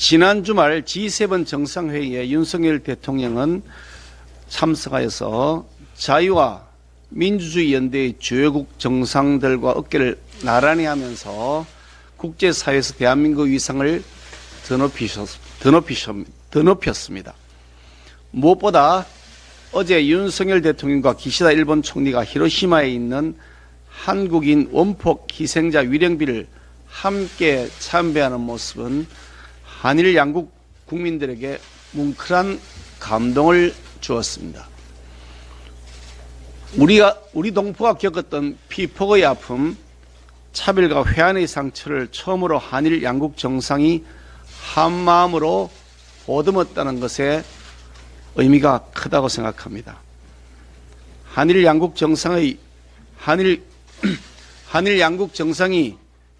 지난 주말 G7 정상회의에 윤석열 대통령은 참석하여서 자유와 민주주의 연대의 주요국 정상들과 어깨를 나란히 하면서 국제사회에서 대한민국 위상을 드높였습니다. 무엇보다 어제 윤석열 대통령과 기시다 일본 총리가 히로시마에 있는 한국인 원폭 희생자 위령비를 함께 참배하는 모습은 한일 양국 국민들에게 뭉클한 감동을 주었습니다. 우리 동포가 겪었던 피폭의 아픔, 차별과 회한의 상처를 처음으로 한일 양국 정상이 한마음으로 보듬었다는 것에 의미가 크다고 생각합니다. 한일 양국 정상이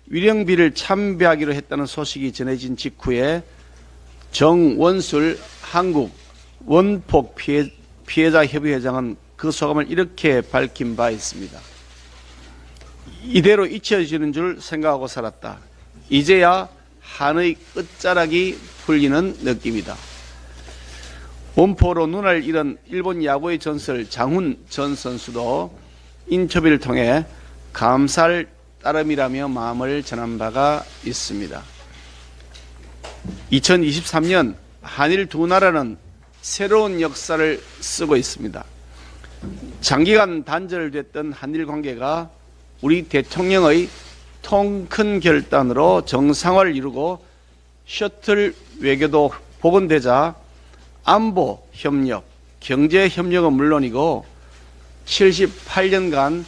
위령비를 참배하기로 했다는 소식이 전해진 직후에 정원술 한국 원폭 피해자 협의회장은 그 소감을 이렇게 밝힌 바 있습니다. 이대로 잊혀지는 줄 생각하고 살았다. 이제야 한의 끝자락이 풀리는 느낌이다. 원포로 눈을 잃은 일본 야구의 전설 장훈 전 선수도 인터뷰를 통해 감사를 따름이라며 마음을 전한 바가 있습니다. 2023년 한일 두 나라는 새로운 역사를 쓰고 있습니다. 장기간 단절됐던 한일 관계가 우리 대통령의 통 큰 결단으로 정상화를 이루고 셔틀 외교도 복원되자 안보 협력, 경제 협력은 물론이고 78년간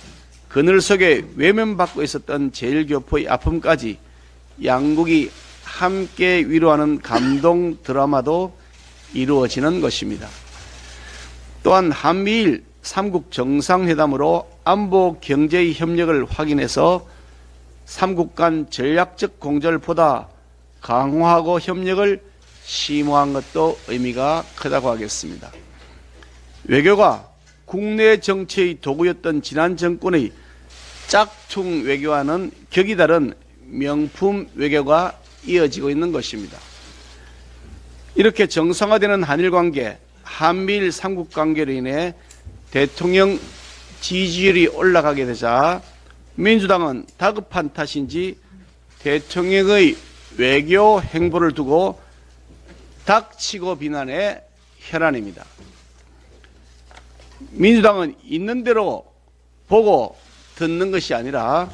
그늘 속에 외면받고 있었던 제일교포의 아픔까지 양국이 함께 위로하는 감동 드라마도 이루어지는 것입니다. 또한 한미일 3국 정상회담으로 안보 경제의 협력을 확인해서 3국 간 전략적 공조를 보다 강화하고 협력을 심화한 것도 의미가 크다고 하겠습니다. 외교가 국내 정치의 도구였던 지난 정권의 짝퉁 외교와는 격이 다른 명품 외교가 이어지고 있는 것입니다. 이렇게 정상화되는 한일 관계, 한미일 3국 관계로 인해 대통령 지지율이 올라가게 되자 민주당은 다급한 탓인지 대통령의 외교 행보를 두고 닥치고 비난의 혈안입니다. 민주당은 있는 대로 보고 듣는 것이 아니라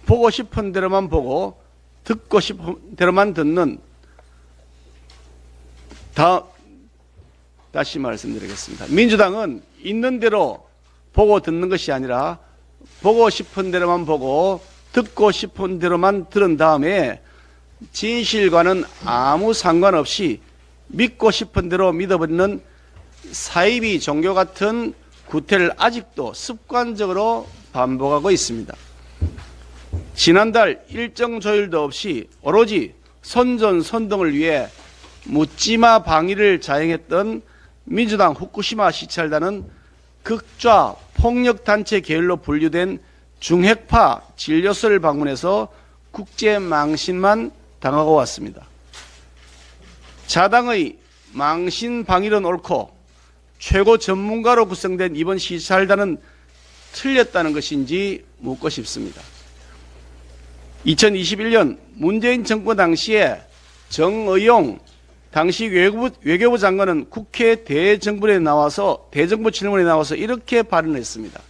보고 싶은 대로만 보고 듣고 싶은 대로만 듣는 다시 말씀드리겠습니다. 민주당은 있는 대로 보고 듣는 것이 아니라 보고 싶은 대로만 보고 듣고 싶은 대로만 들은 다음에 진실과는 아무 상관없이 믿고 싶은 대로 믿어버리는 사이비 종교 같은 구태를 아직도 습관적으로 반복하고 있습니다. 지난달 일정 조율도 없이 오로지 선전선동을 위해 묻지마 방위를 자행했던 민주당 후쿠시마 시찰단은 극좌 폭력단체 계열로 분류된 중핵파 진료소를 방문해서 국제망신만 당하고 왔습니다. 자당의 망신 방위론 옳고 최고 전문가로 구성된 이번 시찰단은 틀렸다는 것인지 묻고 싶습니다. 2021년 문재인 정권 당시에 정의용 당시 외교부 장관은 국회 대정부 질문에 나와서 이렇게 발언했습니다.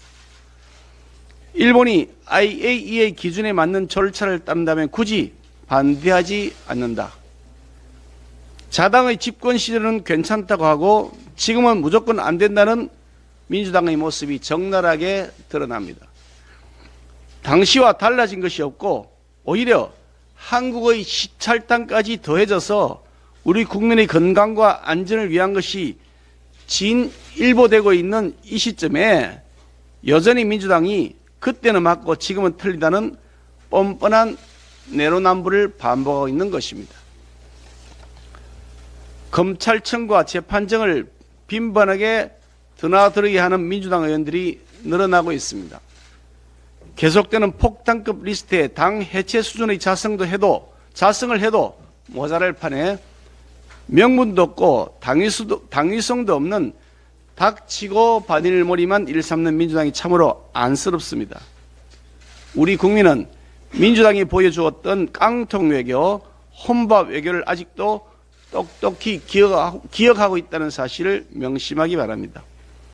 일본이 IAEA 기준에 맞는 절차를 따른다면 굳이 반대하지 않는다. 자당의 집권 시절은 괜찮다고 하고 지금은 무조건 안 된다는 민주당의 모습이 적나라하게 드러납니다. 당시와 달라진 것이 없고 오히려 한국의 시찰단까지 더해져서 우리 국민의 건강과 안전을 위한 것이 진일보되고 있는 이 시점에 여전히 민주당이 그때는 맞고 지금은 틀리다는 뻔뻔한 내로남불을 반복하고 있는 것입니다. 검찰청과 재판정을 빈번하게 드나들게 하는 민주당 의원들이 늘어나고 있습니다. 계속되는 폭탄급 리스트에 당 해체 수준의 자성을 해도 모자랄 판에 명분도 없고 당위성도 없는 닥치고 바늘머리만 일삼는 민주당이 참으로 안쓰럽습니다. 우리 국민은 민주당이 보여주었던 깡통 외교, 혼밥 외교를 아직도 똑똑히 기억하고 있다는 사실을 명심하기 바랍니다.